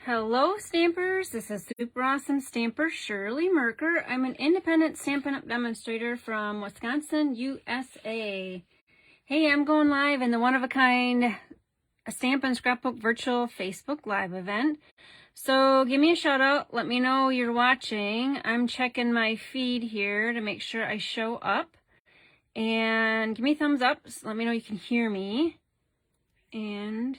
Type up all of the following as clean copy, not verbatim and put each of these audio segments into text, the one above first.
Hello Stampers, this is Super Awesome Stamper Shirley Merker. I'm an independent Stampin' Up! Demonstrator from Wisconsin, USA. Hey, I'm going live in the one-of-a-kind Stampin' Scrapbook virtual Facebook Live event. So give me a shout out, let me know you're watching. I'm checking my feed here to make sure I show up. And give me a thumbs up, so let me know you can hear me. And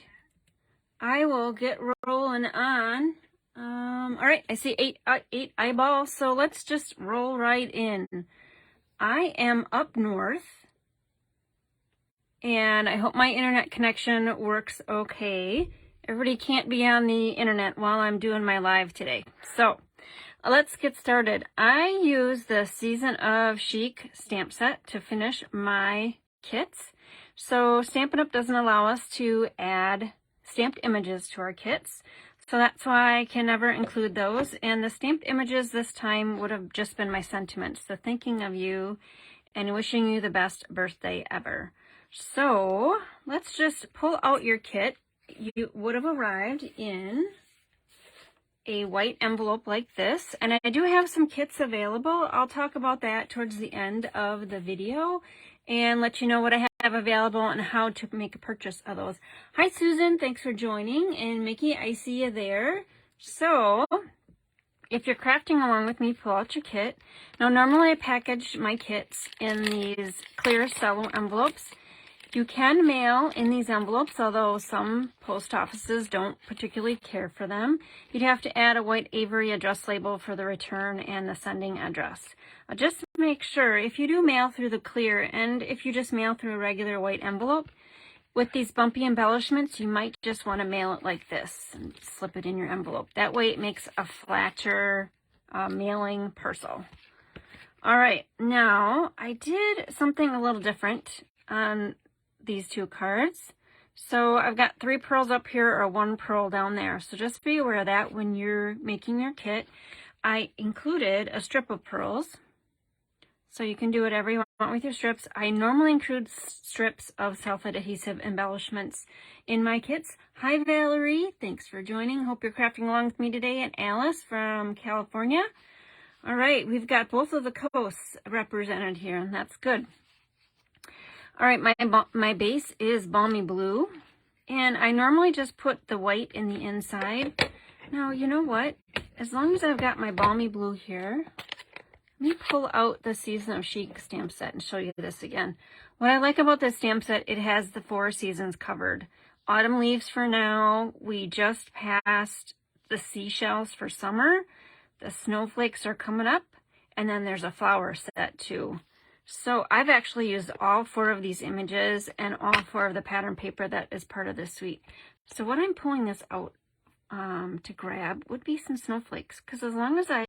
I will get rolling on. All right, I see eight eyeballs, so let's just roll right in. I am up north, and I hope my internet connection works okay. Everybody can't be on the internet while I'm doing my live today. So let's get started. I use the Season of Chic stamp set to finish my kits. So Stampin' Up! Doesn't allow us to add stamped images to our kits, so that's why I can never include those. And the stamped images this time would have just been my sentiments, so thinking of you and wishing you the best birthday ever. So let's just pull out your kit. You would have arrived in a white envelope like this, and I do have some kits available. I'll talk about that towards the end of the video and let you know what I have available and how to make a purchase of those. Hi Susan, thanks for joining, and Mickey, I see you there. So if you're crafting along with me, pull out your kit. Now normally I package my kits in these clear cello envelopes. You can mail in these envelopes, although some post offices don't particularly care for them. You'd have to add a white Avery address label for the return and the sending address. Just make sure if you do mail through the clear, and if you just mail through a regular white envelope, with these bumpy embellishments, you might just want to mail it like this and slip it in your envelope. That way it makes a flatter mailing parcel. All right, now I did something a little different on these two cards. So I've got 3 pearls up here or 1 pearl down there. So just be aware of that when you're making your kit. I included a strip of pearls. So you can do whatever you want with your strips. I normally include strips of self-adhesive embellishments in my kits. Hi Valerie, thanks for joining. Hope you're crafting along with me today. And Alice from California. All right, we've got both of the coasts represented here, and that's good. All right, my base is Balmy Blue, and I normally just put the white in the inside. Now, you know what? As long as I've got my Balmy Blue here, let me pull out the Season of Chic stamp set and show you this again. What I like about this stamp set, it has the 4 seasons covered. Autumn leaves for now. We just passed the seashells for summer. The snowflakes are coming up, and then there's a flower set too. So I've actually used all 4 of these images and all 4 of the pattern paper that is part of this suite. So what I'm pulling this out to grab would be some snowflakes, because as long as I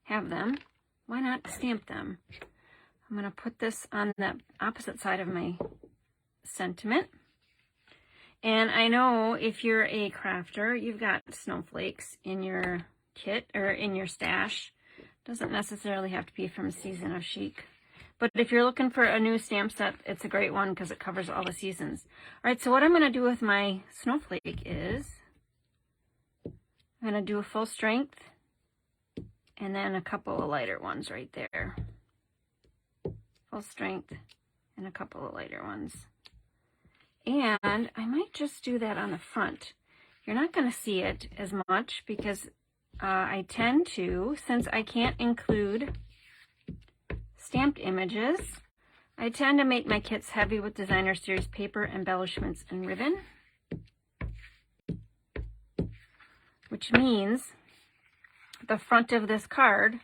have them, why not stamp them? I'm going to put this on the opposite side of my sentiment. And I know if you're a crafter, you've got snowflakes in your kit or in your stash. Doesn't necessarily have to be from Season of Chic. But if you're looking for a new stamp set, it's a great one because it covers all the seasons. All right, so what I'm going to do with my snowflake is I'm going to do a full strength and then a couple of lighter ones right there. Full strength and a couple of lighter ones. And I might just do that on the front. You're not going to see it as much because I tend to, since I can't include stamped images, I tend to make my kits heavy with designer series paper, embellishments, and ribbon, which means the front of this card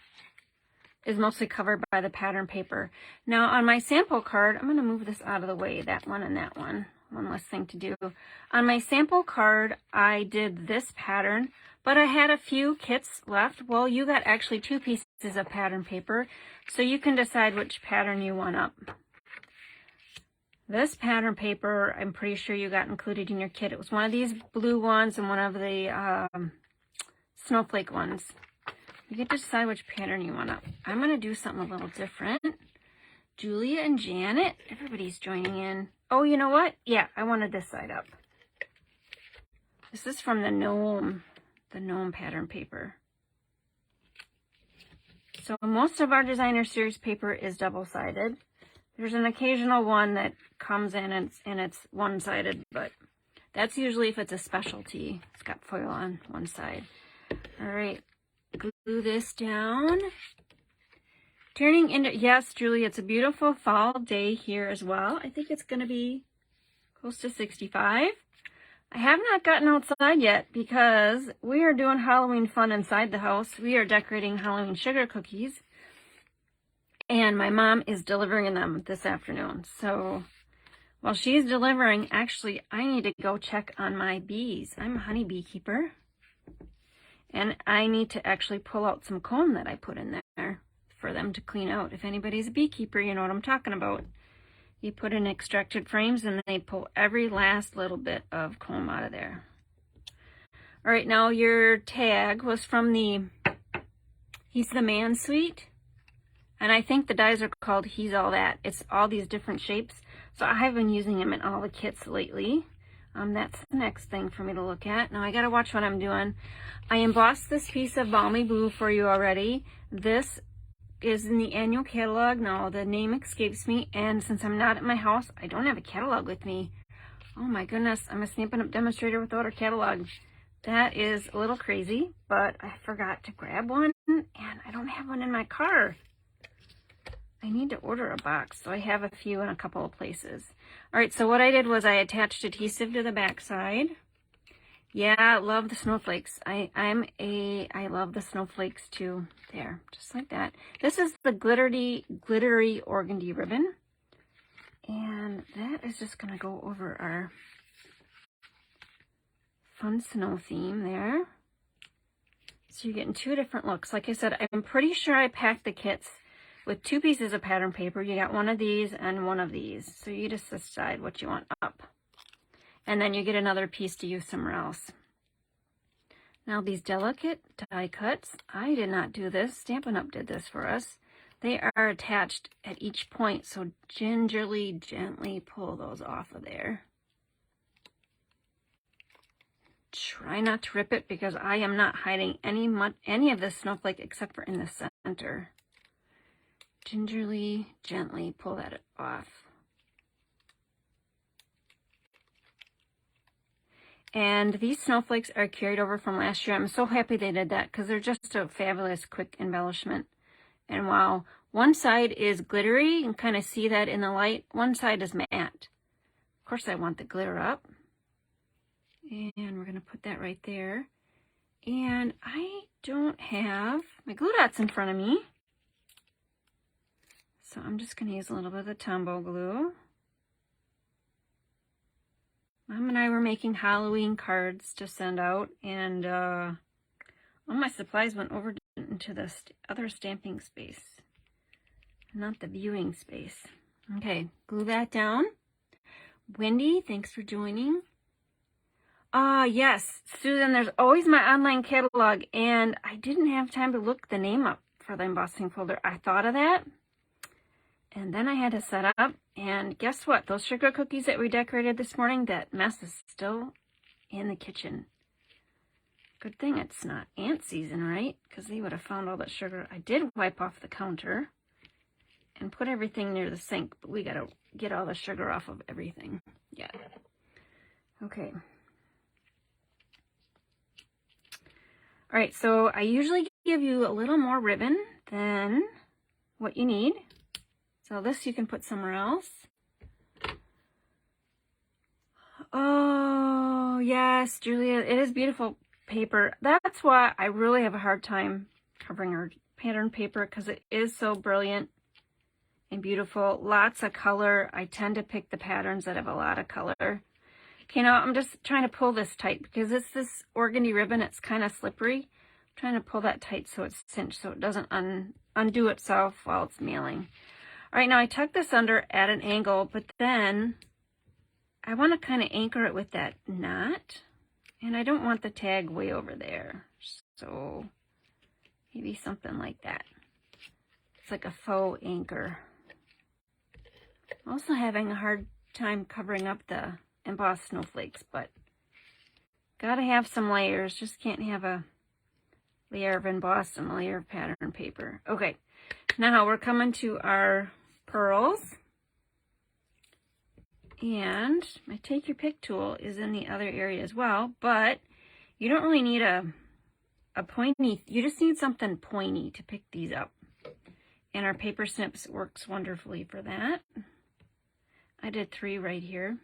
is mostly covered by the pattern paper. Now on my sample card, I'm going to move this out of the way, that one and that one. One less thing to do. On my sample card, I did this pattern, but I had a few kits left. Well, you got actually 2 pieces of pattern paper, so you can decide which pattern you want up. This pattern paper, I'm pretty sure you got included in your kit. It was one of these blue ones and one of the snowflake ones. You get to decide which pattern you want up. I'm going to do something a little different. Julia and Janet, everybody's joining in. Oh, you know what? Yeah, I wanted this side up. This is from the Gnome the gnome pattern paper. So most of our designer series paper is double-sided. There's an occasional one that comes in and it's one-sided, but that's usually if it's a specialty. It's got foil on one side. All right, glue this down. Turning into, yes, Julie, it's a beautiful fall day here as well. I think it's going to be close to 65. I have not gotten outside yet because we are doing Halloween fun inside the house. We are decorating Halloween sugar cookies. And my mom is delivering them this afternoon. So while she's delivering, actually, I need to go check on my bees. I'm a honey beekeeper. And I need to actually pull out some comb that I put in there for them to clean out. If anybody's a beekeeper, you know what I'm talking about. You put in extracted frames and they pull every last little bit of comb out of there. All right, now your tag was from the He's the Man suite. And I think the dies are called He's All That. It's all these different shapes. So I have been using them in all the kits lately. That's the next thing for me to look at. Now I gotta watch what I'm doing. I embossed this piece of Balmy Blue for you already. This is in the annual catalog. Now the name escapes me, and since I'm not at my house, I don't have a catalog with me. Oh my goodness, I'm a Stampin' Up demonstrator without a catalog. That is a little crazy, but I forgot to grab one, and I don't have one in my car. I need to order a box, so I have a few in a couple of places. All right, so what I did was I attached adhesive to the back side. Yeah, I love the snowflakes. I love the snowflakes too. There, just like that. This is the glittery organdy ribbon. And that is just gonna go over our fun snow theme there. So you're getting two different looks. Like I said, I'm pretty sure I packed the kits with two pieces of pattern paper. You got one of these and one of these. So you just decide what you want up. And then you get another piece to use somewhere else. Now these delicate die cuts, I did not do this. Stampin' Up did this for us. They are attached at each point, so gingerly, gently pull those off of there. Try not to rip it because I am not hiding any of this snowflake except for in the center. Gingerly, gently pull that off. And these snowflakes are carried over from last year. I'm so happy they did that because they're just a fabulous quick embellishment. And while one side is glittery, you can kind of see that in the light, one side is matte. Of course, I want the glitter up. And we're going to put that right there. And I don't have my glue dots in front of me. So I'm just going to use a little bit of the Tombow glue. Mom and I were making Halloween cards to send out, and all my supplies went over into the other stamping space, not the viewing space. Okay, glue that down. Wendy, thanks for joining. Yes, Susan, there's always my online catalog, and I didn't have time to look the name up for the embossing folder. I thought of that. And then I had to set up, and guess what? Those sugar cookies that we decorated this morning, that mess is still in the kitchen. Good thing it's not ant season, right? Because they would have found all that sugar. I did wipe off the counter and put everything near the sink, but we got to get all the sugar off of everything. Yeah. Okay. All right, so I usually give you a little more ribbon than what you need. So this you can put somewhere else. Oh, yes, Julia, it is beautiful paper. That's why I really have a hard time covering our pattern paper because it is so brilliant and beautiful. Lots of color. I tend to pick the patterns that have a lot of color. Okay, now I'm just trying to pull this tight because it's this organdy ribbon. It's kind of slippery. I'm trying to pull that tight so it's cinched so it doesn't undo itself while it's mailing. All right, now I tuck this under at an angle, but then I want to kind of anchor it with that knot, and I don't want the tag way over there. So maybe something like that. It's like a faux anchor. I'm also having a hard time covering up the embossed snowflakes, but Gotta have some layers. Just can't have a layer of embossed and a layer of pattern paper. Okay, now we're coming to our pearls. And my Take Your Pick tool is in the other area as well, but you don't really need a pointy, you just need something pointy to pick these up. And our paper snips works wonderfully for that. I did 3 right here.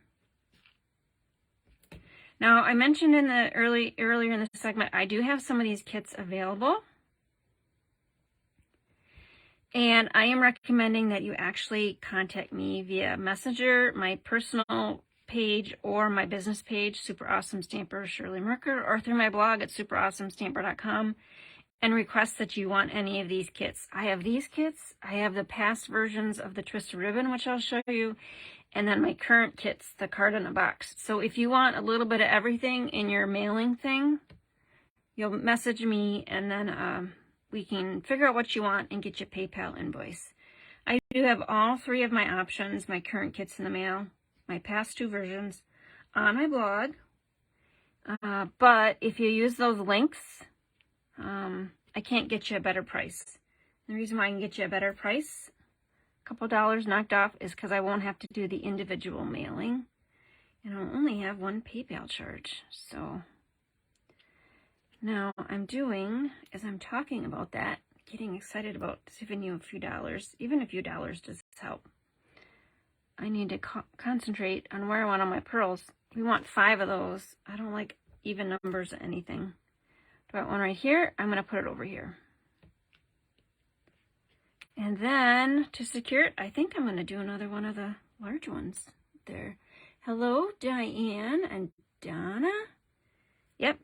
Now, I mentioned in the earlier in the segment, I do have some of these kits available. And I am recommending that you actually contact me via Messenger, my personal page, or my business page, Super Awesome Stamper Shirley Merker, or through my blog at superawesomestamper.com, and request that you want any of these kits. I have these kits. I have the past versions of the Twisted Ribbon, which I'll show you, and then my current kits, the card in a box. So if you want a little bit of everything in your mailing thing, you'll message me, and then we can figure out what you want and get you a PayPal invoice. I do have all 3 of my options, my current kits in the mail, my past 2 versions, on my blog. But if you use those links, I can't get you a better price. The reason why I can get you a better price, a couple dollars knocked off, is because I won't have to do the individual mailing. And I'll only have 1 PayPal charge. So now I'm doing, as I'm talking about that, getting excited about saving you a few dollars. Even a few dollars does help. I need to concentrate on where I want all my pearls. We want 5 of those. I don't like even numbers or anything. Do I want one right here? I'm going to put it over here. And then to secure it, I think I'm going to do another one of the large ones there. Hello, Diane and Donna. Yep.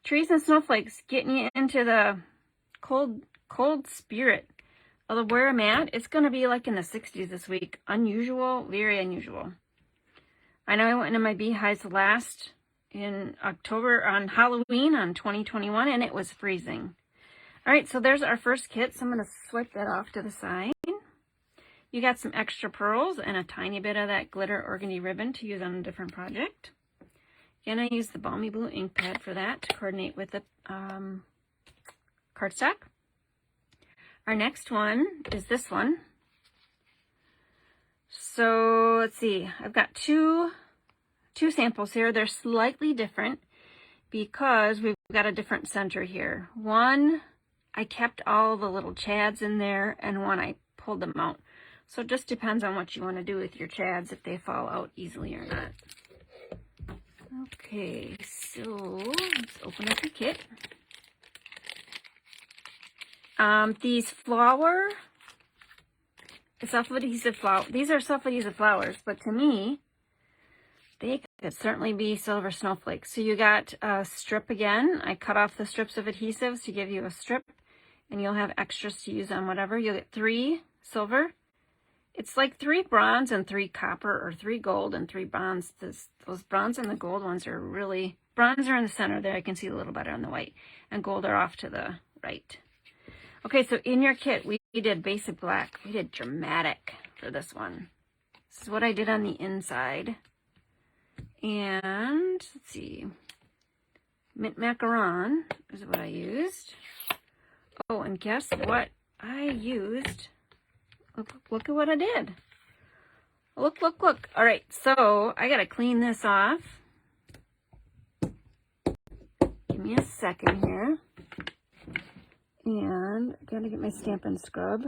Trees and snowflakes, getting you into the cold spirit of where I'm at. It's going to be like in the 60s this week. Unusual, very unusual. I know I went into my beehives last in October on Halloween on 2021, and it was freezing. All right, so there's our first kit. So I'm going to swipe that off to the side. You got some extra pearls and a tiny bit of that glitter organdy ribbon to use on a different project. Again, I use the Balmy Blue ink pad for that to coordinate with the cardstock. Our next one is this one. So let's see, I've got two samples here. They're slightly different because we've got a different center here. One, I kept all the little chads in there, and one I pulled them out. So it just depends on what you want to do with your chads, if they fall out easily or not. Okay, so let's open up your kit. These self-adhesive flowers, these are self-adhesive flowers, but to me, they could certainly be silver snowflakes. So you got a strip again. I cut off the strips of adhesives to give you a strip, and you'll have extras to use on whatever. You'll get 3 silver. It's like 3 bronze and 3 copper, or 3 gold and 3 bronze. Those bronze and the gold ones are really, bronze are in the center there. I can see a little better on the white, and gold are off to the right. Okay, so in your kit, we did basic black. We did dramatic for this one. This is what I did on the inside. And let's see, mint macaron is what I used. Oh, and guess what I used? Look at what I did. Look. All right, so I got to clean this off. Give me a second here. And I got to get my Stampin' Scrub.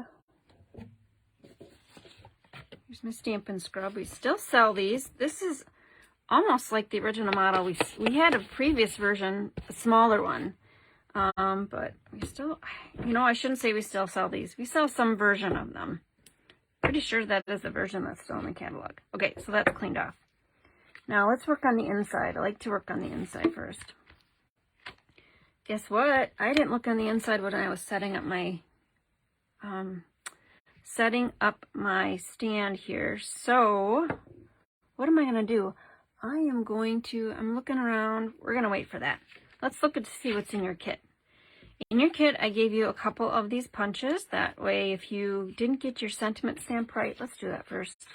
Here's my Stampin' Scrub. We still sell these. This is almost like the original model. We had a previous version, a smaller one. But we still, I shouldn't say we still sell these. We sell some version of them. Pretty sure that is the version that's still in the catalog. Okay, so that's cleaned off. Now let's work on the inside. I like to work on the inside first. Guess what? I didn't look on the inside when I was setting up my stand here. So what am I going to do? I'm looking around. We're going to wait for that. Let's look to see what's in your kit. In your kit, I gave you a couple of these punches. That way, if you didn't get your sentiment stamp right, let's do that first.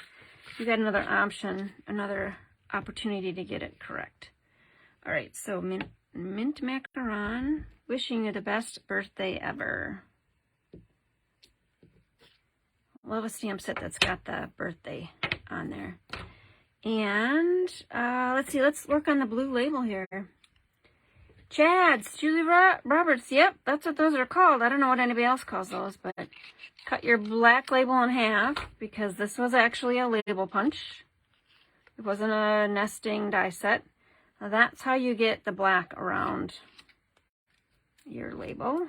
You got another option, another opportunity to get it correct. All right, so mint macaron, wishing you the best birthday ever. Love a stamp set that's got the birthday on there. And let's see, let's work on the blue label here. Chads, Julie Roberts, yep, that's what those are called. I don't know what anybody else calls those, but cut your black label in half because this was actually a label punch. It wasn't a nesting die set. Now that's how you get the black around your label.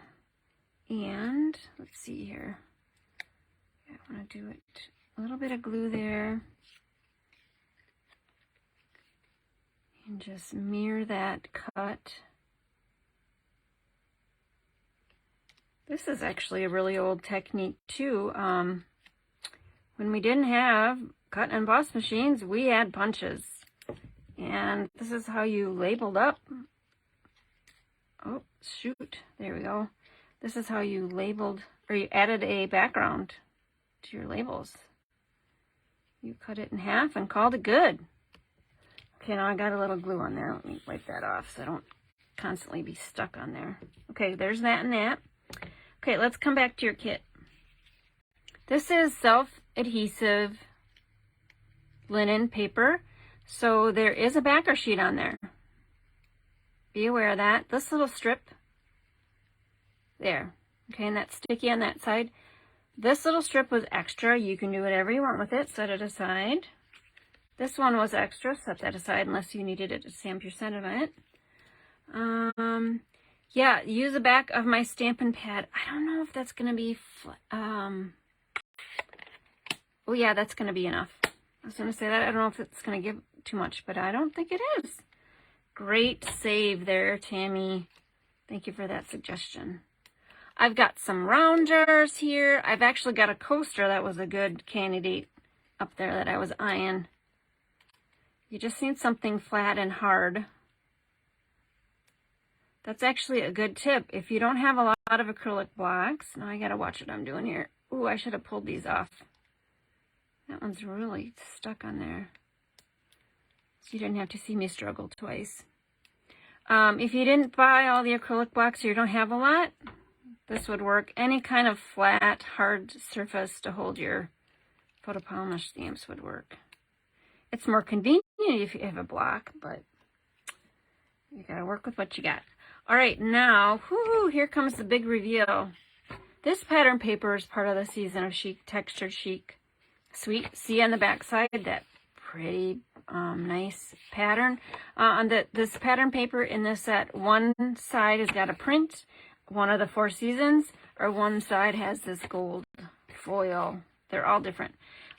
And let's see here. I want to do it, a little bit of glue there. And just mirror that cut. This is actually a really old technique too. When we didn't have cut and emboss machines, we had punches. And this is how you labeled up. Oh, shoot. There we go. This is how you labeled, or you added a background to your labels. You cut it in half and called it good. Okay, now I got a little glue on there. Let me wipe that off so I don't constantly be stuck on there. Okay, there's that and that. Okay, let's come back to your kit. This is self-adhesive linen paper. So there is a backer sheet on there. Be aware of that. This little strip there. Okay, and that's sticky on that side. This little strip was extra. You can do whatever you want with it. Set it aside. This one was extra. Set that aside unless you needed it to stamp your sentiment. Yeah, use the back of my Stampin' pad. I don't know if that's going to be... oh, yeah, that's going to be enough. I was going to say that. I don't know if it's going to give too much, but I don't think it is. Great save there, Tammy. Thank you for that suggestion. I've got some round jars here. I've actually got a coaster that was a good candidate up there that I was eyeing. You just need something flat and hard. That's actually a good tip. If you don't have a lot of acrylic blocks, now I gotta watch what I'm doing here. Ooh, I should have pulled these off. That one's really stuck on there. So you didn't have to see me struggle twice. If you didn't buy all the acrylic blocks or you don't have a lot, this would work. Any kind of flat, hard surface to hold your photopolymer stamps would work. It's more convenient if you have a block, but you gotta work with what you got. All right, now, here comes the big reveal. This pattern paper is part of the Season of Chic, Textured Chic Suite. See on the back side that pretty nice pattern. This pattern paper in this set, one side has got a print, one of the 4 seasons, or one side has this gold foil. They're all different.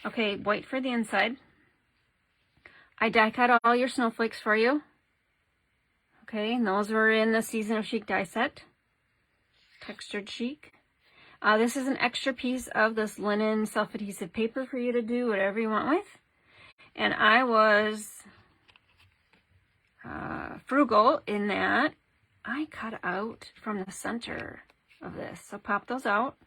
Okay, white for the inside. I die cut all your snowflakes for you. Okay, and those were in the Season of Chic die set. Textured Chic. This is an extra piece of this linen self-adhesive paper for you to do whatever you want with. And I was frugal in that I cut out from the center of this. So pop those out.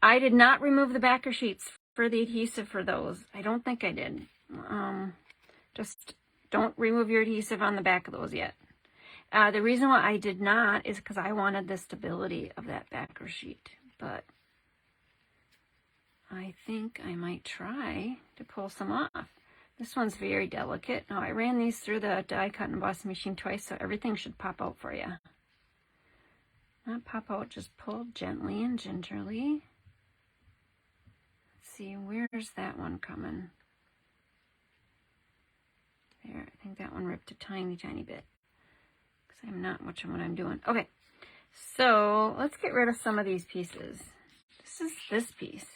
I did not remove the backer sheets for the adhesive for those. I don't think I did. Just don't remove your adhesive on the back of those yet. The reason why I did not is because I wanted the stability of that backer sheet. But I think I might try to pull some off. This one's very delicate. Now I ran these through the die cut and emboss machine twice, so everything should pop out for you. Not pop out, just pull gently and gingerly. Let's see, where's that one coming? There, I think that one ripped a tiny, tiny bit. Because I'm not watching what I'm doing. Okay, so let's get rid of some of these pieces. This is this piece.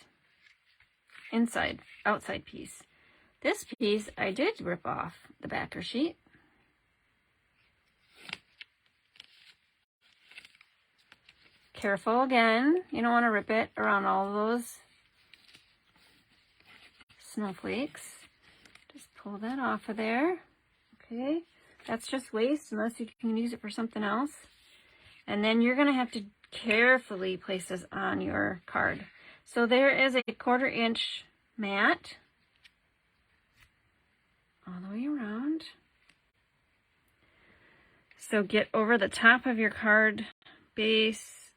Inside, outside piece. This piece, I did rip off the backer sheet. Careful again. You don't want to rip it around all of those snowflakes. Just pull that off of there. Okay, that's just waste unless you can use it for something else. And then you're going to have to carefully place this on your card. So there is a 1/4 inch mat all the way around. So get over the top of your card base,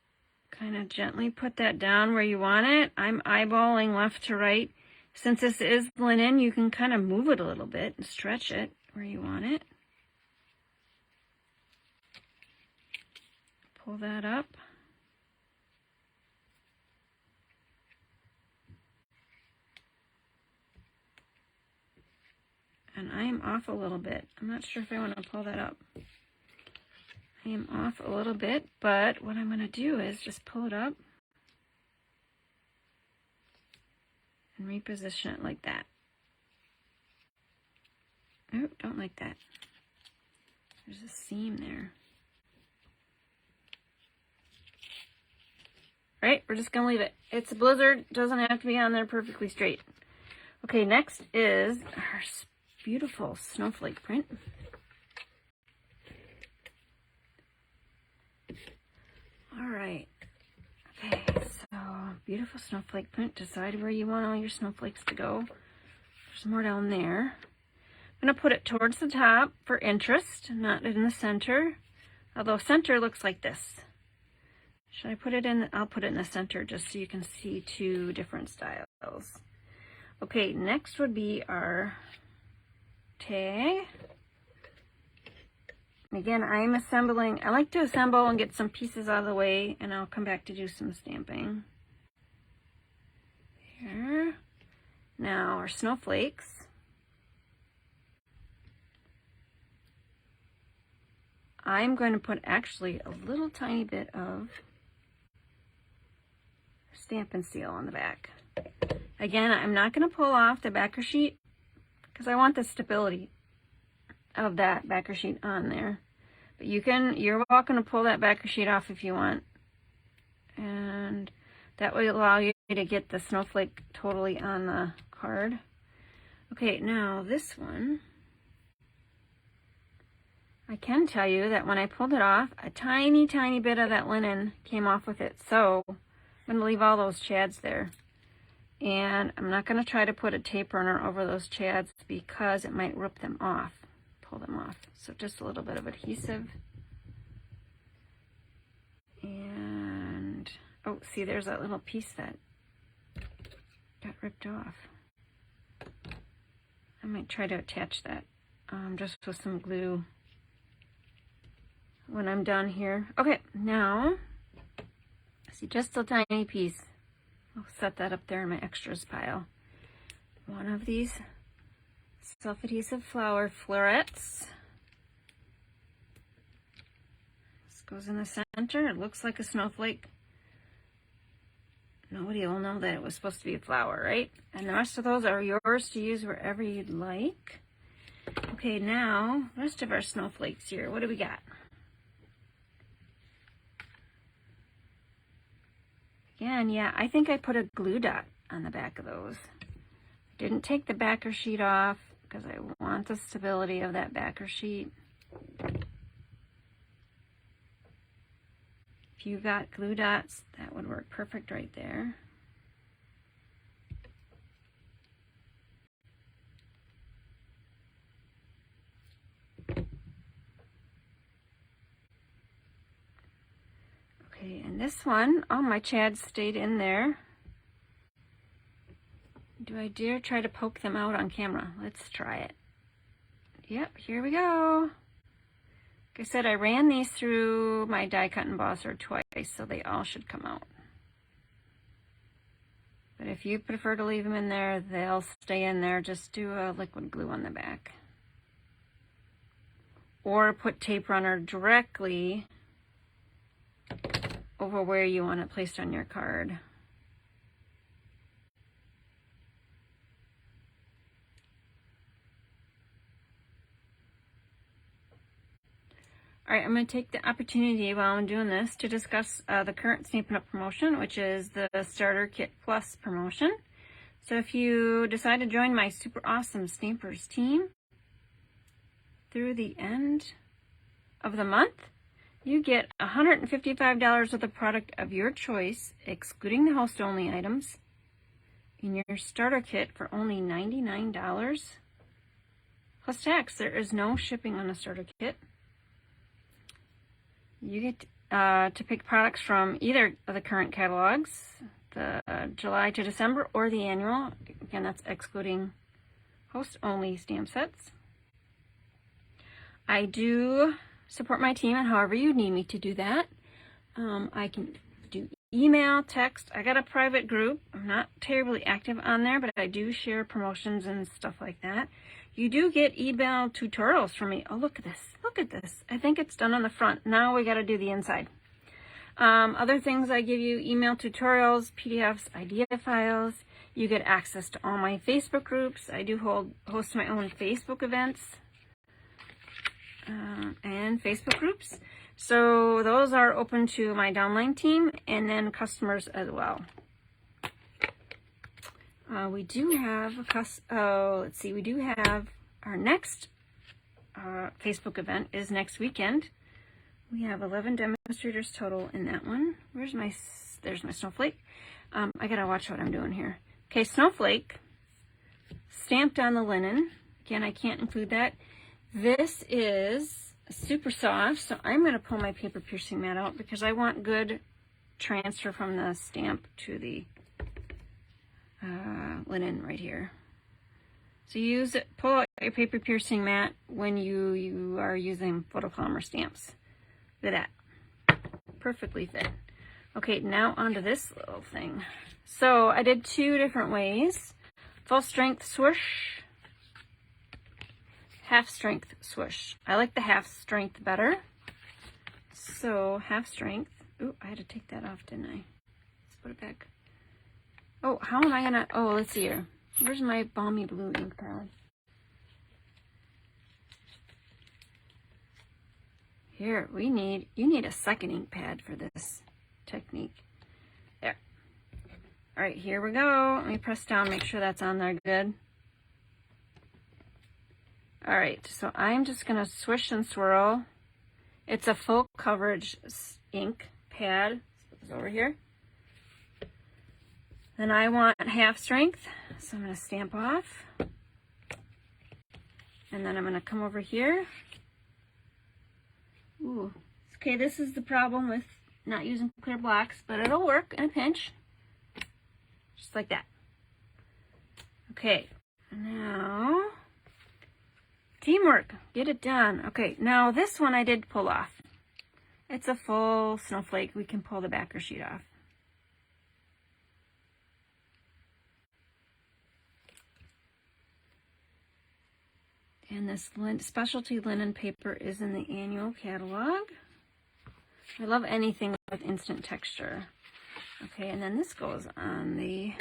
kind of gently put that down where you want it. I'm eyeballing left to right. Since this is linen, you can kind of move it a little bit and stretch it where you want it. Pull that up. And I am off a little bit. I'm not sure if I want to pull that up. I am off a little bit, but what I'm going to do is just pull it up and reposition it like that. Oh, don't like that. There's a seam there. Right, we're just going to leave it. It's a blizzard, doesn't have to be on there perfectly straight. Okay, next is our beautiful snowflake print. All right. Okay, so beautiful snowflake print. Decide where you want all your snowflakes to go. There's more down there. I'm going to put it towards the top for interest, not in the center. Although center looks like this. Should I put it in? I'll put it in the center just so you can see two different styles. Okay, next would be our tag. Again, I'm assembling. I like to assemble and get some pieces out of the way, and I'll come back to do some stamping. Here. Now our snowflakes. I'm going to put actually a little tiny bit of Stampin' Seal on the back. Again, I'm not going to pull off the backer sheet because I want the stability of that backer sheet on there. But you're welcome to pull that backer sheet off if you want. And that will allow you to get the snowflake totally on the card. Okay, now this one, I can tell you that when I pulled it off, a tiny, tiny bit of that linen came off with it. So I'm going to leave all those chads there. And I'm not going to try to put a tape runner over those chads because it might rip them off, pull them off. So just a little bit of adhesive. And, oh, see, there's that little piece that got ripped off. I might try to attach that just with some glue when I'm done here. Okay, now, see, just a tiny piece. I'll set that up there in my extras pile. One of these self-adhesive flower florets. This goes in the center. It looks like a snowflake. Nobody will know that it was supposed to be a flower, right? And the rest of those are yours to use wherever you'd like. Okay, now, rest of our snowflakes here. What do we got? Again, yeah, I think I put a glue dot on the back of those. I didn't take the backer sheet off because I want the stability of that backer sheet. If you got glue dots, that would work perfect right there. Okay, and this one, all my chads stayed in there. Do I dare try to poke them out on camera? Let's try it. Yep, here we go. Like I said, I ran these through my die cut embosser twice, so they all should come out. But if you prefer to leave them in there, they'll stay in there. Just do a liquid glue on the back. Or put tape runner directly over where you want it placed on your card. All right, I'm going to take the opportunity while I'm doing this to discuss the current Stampin' Up! Promotion, which is the Starter Kit Plus promotion. So if you decide to join my super awesome Stampers team through the end of the month, you get $155 worth of product of your choice, excluding the host-only items, in your starter kit for only $99 plus tax. There is no shipping on a starter kit. You get to pick products from either of the current catalogs, the July to December or the annual. Again, that's excluding host-only stamp sets. I do support my team, and however you need me to do that. I can do email, text. I got a private group. I'm not terribly active on there, but I do share promotions and stuff like that. You do get email tutorials from me. Oh, look at this. Look at this. I think it's done on the front. Now we got to do the inside. Other things I give you: email tutorials, PDFs, idea files. You get access to all my Facebook groups. I do host my own Facebook events and Facebook groups. So those are open to my downline team and then customers as well. We do have we do have our next Facebook event is next weekend. We have 11 demonstrators total in that one. There's my snowflake. I gotta watch what I'm doing here. Okay, snowflake stamped on the linen. Again, I can't include that. This is super soft, so I'm going to pull my paper piercing mat out because I want good transfer from the stamp to the linen right here. So pull out your paper piercing mat when you are using photopolymer stamps. Look at that. Perfectly fit. Okay, now onto this little thing. So I did two different ways. Full strength swoosh, half strength swoosh. I like the half strength better. So half strength. Ooh, I had to take that off, didn't I? Let's put it back. Oh, how am I gonna, oh, let's see here. Where's my balmy blue ink pad? Here, you need a second ink pad for this technique. There. All right, here we go. Let me press down, make sure that's on there good. All right, so I'm just gonna swish and swirl. It's a full coverage ink pad. Let's put this over here. Then I want half strength, so I'm gonna stamp off. And then I'm gonna come over here. Ooh, okay, this is the problem with not using clear blocks, but it'll work in a pinch. Just like that. Okay, now, teamwork, get it done. Okay, now this one I did pull off. It's a full snowflake. We can pull the backer sheet off. And this specialty linen paper is in the annual catalog. I love anything with instant texture. Okay, and then this goes on the,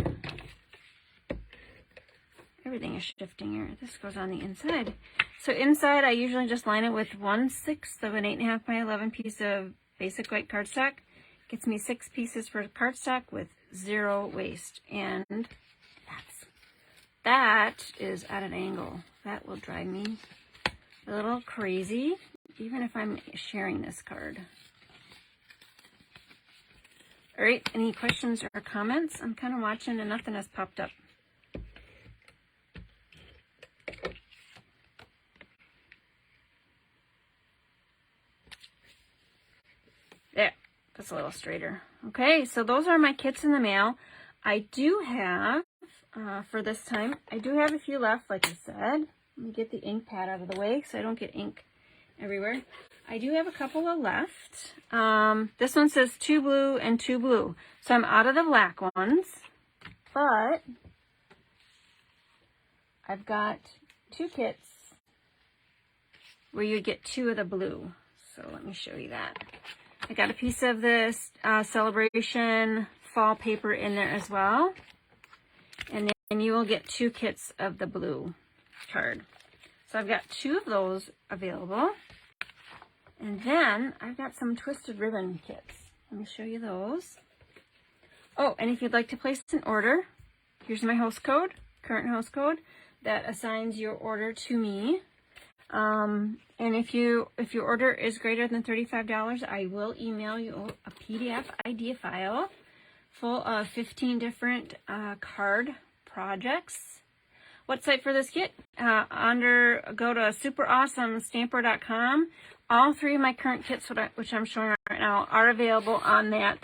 everything is shifting here. This goes on the inside. So inside, I usually just line it with 1/6 of an 8.5 by 11 piece of basic white cardstock. Gets me 6 pieces for cardstock with 0 waste. And that is at an angle. That will drive me a little crazy, even if I'm sharing this card. All right, any questions or comments? I'm kind of watching and nothing has popped up. There, that's a little straighter. Okay, so those are my kits in the mail. I do have, for this time, I do have a few left, like I said. Let me get the ink pad out of the way so I don't get ink everywhere. I do have a couple of left. This one says 2 blue and 2 blue. So I'm out of the black ones, but I've got 2 kits where you get 2 of the blue. So let me show you that. I got a piece of this celebration fall paper in there as well. And then you will get 2 kits of the blue card. So I've got 2 of those available. And then I've got some twisted ribbon kits. Let me show you those. Oh, and if you'd like to place an order, here's my host code, current host code, that assigns your order to me. And if your order is greater than $35, I will email you a PDF idea file full of 15 different card projects. What site for this kit? Go to superawesomestamper.com all three of my current kits, which I'm showing right now, are available on that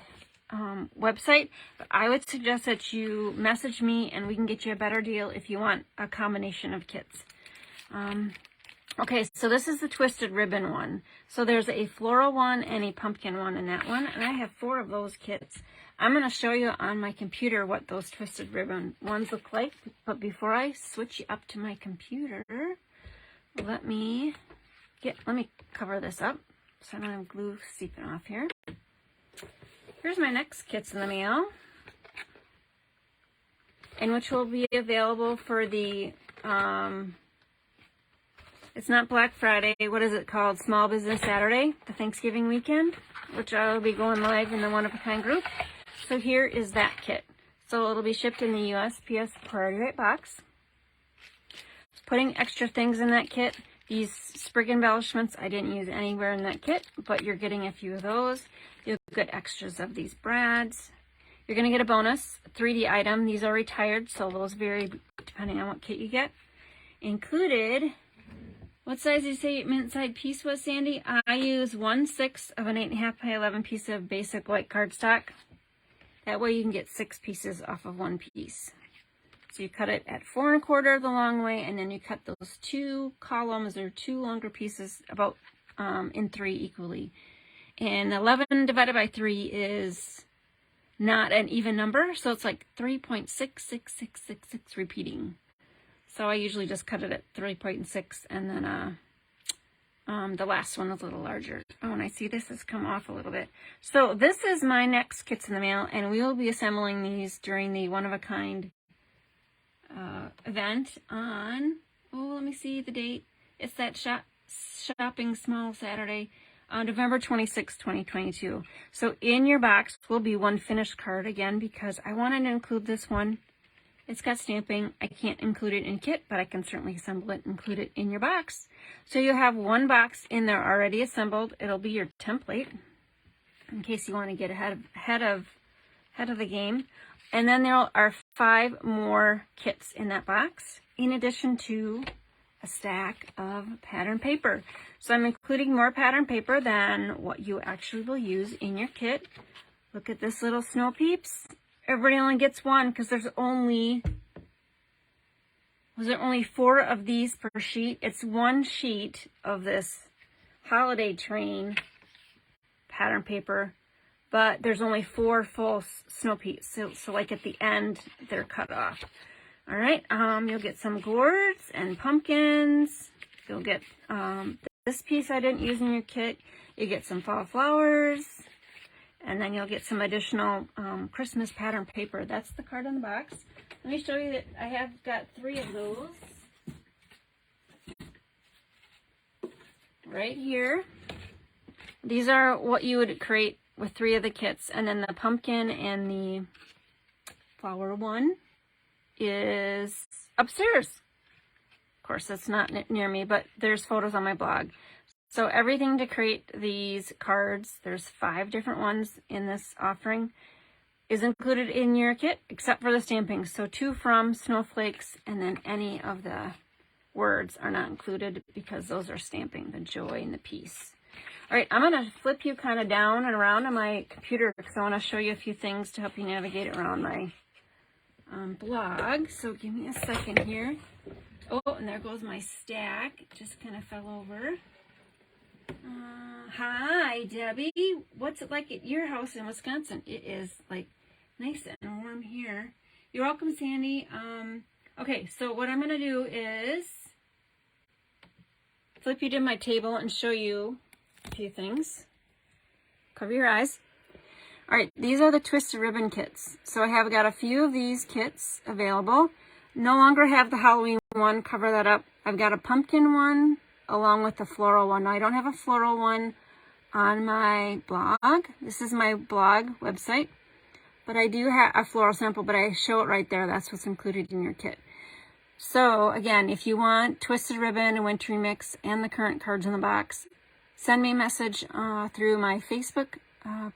website. But I would suggest that you message me and we can get you a better deal if you want a combination of kits. Okay, so this is the twisted ribbon one. So there's a floral one and a pumpkin one in that one, and I have 4 of those kits. I'm going to show you on my computer what those twisted ribbon ones look like, but before I switch you up to my computer, let me cover this up so I don't have glue seeping off here. Here's my next kits in the mail, and which will be available for the it's not Black Friday, what is it called? Small Business Saturday, the Thanksgiving weekend, which I'll be going live in the One of a Kind group. So here is that kit. So it'll be shipped in the USPS Priority Rate box. Putting extra things in that kit. These sprig embellishments, I didn't use anywhere in that kit, but you're getting a few of those. You'll get extras of these brads. You're going to get a bonus 3D item. These are retired, so those vary depending on what kit you get. Included, what size did you say inside piece was, Sandy? I use 1/6 of an 8.5 by 11 piece of basic white cardstock. That way you can get 6 pieces off of 1 piece. So you cut it at 4 1/4 the long way, and then you cut those 2 columns or 2 longer pieces about in 3 equally. And 11 divided by 3 is not an even number, so it's like 3.66666 repeating. So I usually just cut it at 3.6, and then the last one is a little larger. Oh, and I see this has come off a little bit. So this is my next kits in the mail, and we will be assembling these during the One of a Kind event on, oh, let me see the date. It's that Shopping Small Saturday on November 26, 2022. So in your box will be one finished card again, because I wanted to include this one. It's got stamping. I can't include it in kit, but I can certainly assemble it and include it in your box. So you'll have one box in there already assembled. It'll be your template in case you want to get ahead of the game. And then there are 5 more kits in that box, in addition to a stack of pattern paper. So I'm including more pattern paper than what you actually will use in your kit. Look at this little snow peeps. Everybody only gets one because was there only 4 of these per sheet? It's 1 sheet of this holiday train pattern paper, but there's only 4 full snow peeps. So like at the end, they're cut off. All right, you'll get some gourds and pumpkins. You'll get this piece I didn't use in your kit. You get some fall flowers. And then you'll get some additional Christmas pattern paper. That's the card in the box. Let me show you that I have got 3 of those right here. These are what you would create with 3 of the kits. And then the pumpkin and the flower one is upstairs. Of course, that's not near me, but there's photos on my blog. So everything to create these cards, there's 5 different ones in this offering, is included in your kit, except for the stamping. So 2 from snowflakes, and then any of the words are not included because those are stamping, the joy and the peace. All right, I'm going to flip you kind of down and around on my computer because I want to show you a few things to help you navigate around my blog. So give me a second here. Oh, and there goes my stack. It just kind of fell over. Hi, Debbie. What's it like at your house in Wisconsin? It is like nice and warm here. You're welcome, Sandy. Okay, so what I'm going to do is flip you to my table and show you a few things. Cover your eyes. All right, these are the twisted ribbon kits. So I have got a few of these kits available. No longer have the Halloween one. Cover that up. I've got a pumpkin one along with the floral one. Now, I don't have a floral one on my blog. This is my blog website, but I do have a floral sample, but I show it right there. That's what's included in your kit. So again, if you want twisted ribbon and wintry mix and the current cards in the box, send me a message through my Facebook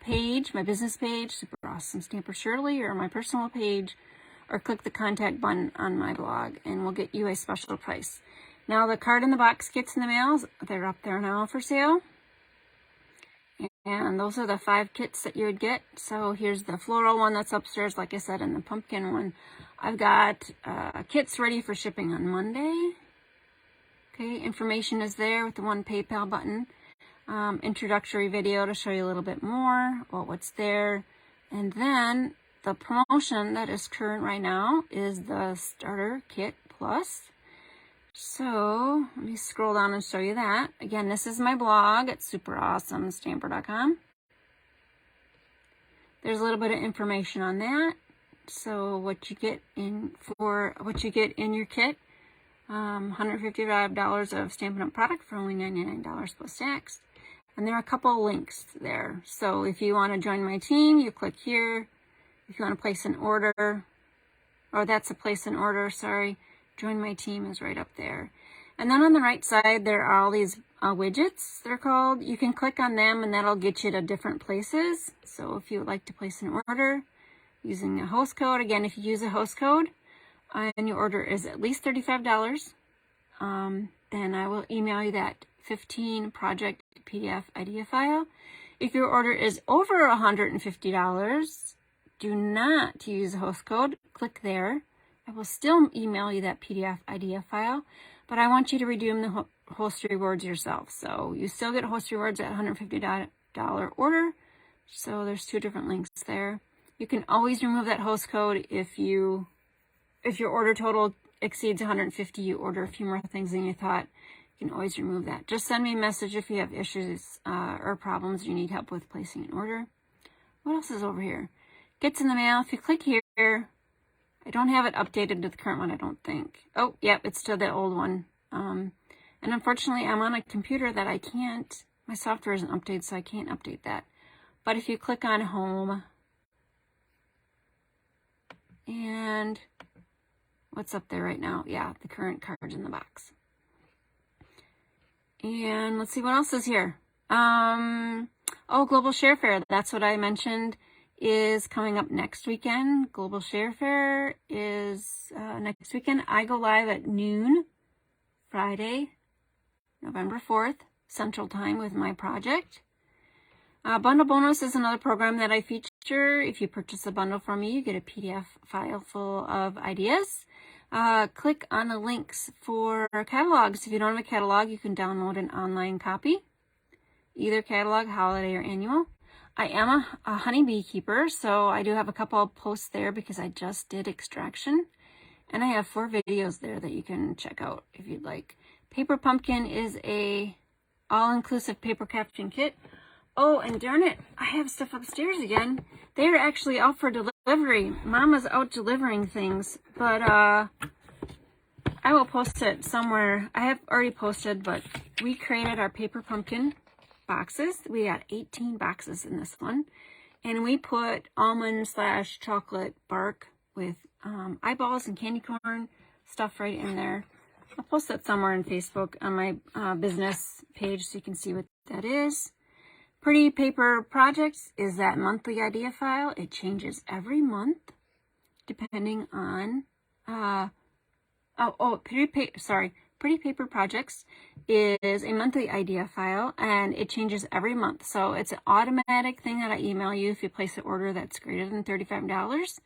page, my business page, Super Awesome Stamper Shirley, or my personal page, or click the contact button on my blog, and we'll get you a special price. Now, the card in the box kits in the mail, they're up there now for sale. And those are the 5 kits that you would get. So here's the floral one that's upstairs, like I said, and the pumpkin one. I've got kits ready for shipping on Monday. Okay, information is there with the one PayPal button. Introductory video to show you a little bit more about what's there. And then the promotion that is current right now is the Starter Kit Plus. So let me scroll down and show you that. Again, this is my blog at superawesomestamper.com. There's a little bit of information on that. So what you get in your kit, $155 of Stampin' Up product for only $99 plus tax. And there are a couple of links there. So if you want to join my team, you click here. If you want to place an order, or that's a place an order, sorry, join my team is right up there. And then on the right side, there are all these widgets, they're called. You can click on them and that'll get you to different places. So if you would like to place an order using a host code, again, if you use a host code and your order is at least $35, then I will email you that 15 project PDF idea file. If your order is over $150, do not use a host code. Click there. I will still email you that PDF idea file, but I want you to redeem the host rewards yourself. So you still get host rewards at $150 order. So there's 2 different links there. You can always remove that host code if your order total exceeds $150, you order a few more things than you thought. You can always remove that. Just send me a message if you have issues or problems you need help with placing an order. What else is over here? Gets in the mail. If you click here, I don't have it updated to the current one, I don't think. Oh, yep, it's still the old one. And unfortunately, I'm on a computer that I can't, my software isn't updated, so I can't update that. But if you click on home, and what's up there right now? Yeah, the current cards in the box. And let's see what else is here. Oh, Global Share Fair. That's what I mentioned is coming up next weekend. Global Share Fair is next weekend. I go live at noon, Friday, November 4th, Central Time with my project. Bundle Bonus is another program that I feature. If you purchase a bundle from me, you get a PDF file full of ideas. Click on the links for catalogs. If you don't have a catalog, you can download an online copy, either catalog, holiday, or annual. I am a honeybee keeper, so I do have a couple of posts there because I just did extraction. And I have 4 videos there that you can check out if you'd like. Paper Pumpkin is a all-inclusive paper crafting kit. Oh, and darn it, I have stuff upstairs again. They're actually out for delivery. Mama's out delivering things, but I will post it somewhere. I have already posted, but we created our Paper Pumpkin boxes. We got 18 boxes in this one, and we put almond/chocolate bark with eyeballs and candy corn stuff right in there. I'll post that somewhere on Facebook on my business page so you can see what that is. Pretty Paper Projects is that monthly idea file. It changes every month depending on Pretty Paper Projects is a monthly idea file, and it changes every month. So it's an automatic thing that I email you if you place an order that's greater than $35.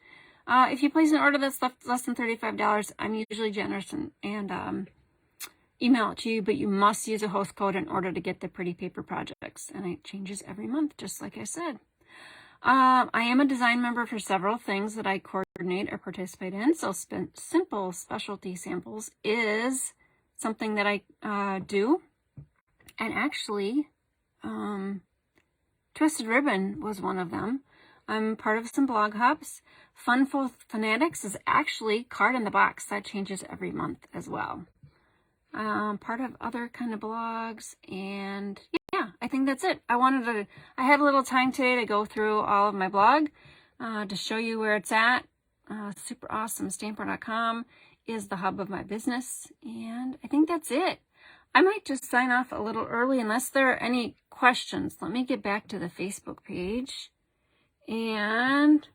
If you place an order that's less than $35, I'm usually generous and email it to you, but you must use a host code in order to get the Pretty Paper Projects, and it changes every month, just like I said. I am a design member for several things that I coordinate or participate in, so Simple Specialty Samples is something that I do. And actually, Twisted Ribbon was one of them. I'm part of some blog hubs. Funful Fanatics is actually card in the box. That changes every month as well. Part of other kind of blogs, and yeah, I think that's it. I had a little time today to go through all of my blog to show you where it's at. SuperAwesomeStamper.com is the hub of my business, and I think that's it. I might just sign off a little early unless there are any questions. Let me get back to the Facebook page, and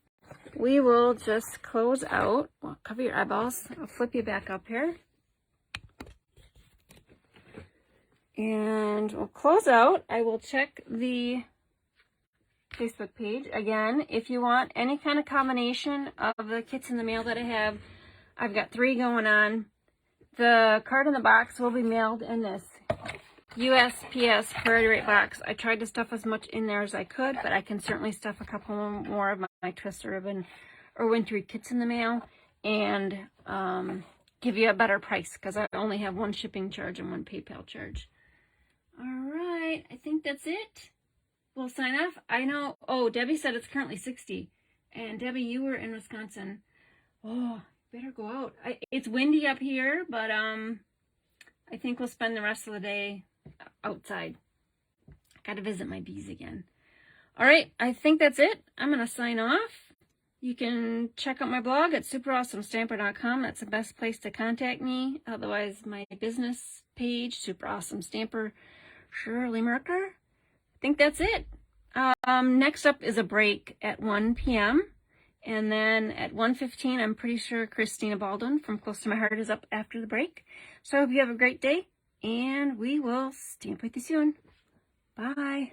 we will just close out. Well, cover your eyeballs. I'll flip you back up here. And we'll close out. I will check the Facebook page. Again, if you want any kind of combination of the kits in the mail that I have, I've got 3 going on. The card in the box will be mailed in this USPS priority rate box. I tried to stuff as much in there as I could, but I can certainly stuff a couple more of my twist ribbon or wintry kits in the mail and give you a better price because I only have 1 shipping charge and 1 PayPal charge. All right, I think that's it. We'll sign off. I know, oh, Debbie said it's currently 60. And Debbie, you were in Wisconsin. Oh, better go out. It's windy up here, but I think we'll spend the rest of the day outside. Got to visit my bees again. All right, I think that's it. I'm going to sign off. You can check out my blog at superawesomestamper.com. That's the best place to contact me. Otherwise, my business page, Super Awesome Stamper, Shirley Merker. I think that's it. Next up is a break at 1 p.m. And then at 1:15, I'm pretty sure Christina Baldwin from Close to My Heart is up after the break. So I hope you have a great day, and we will stamp with you soon. Bye.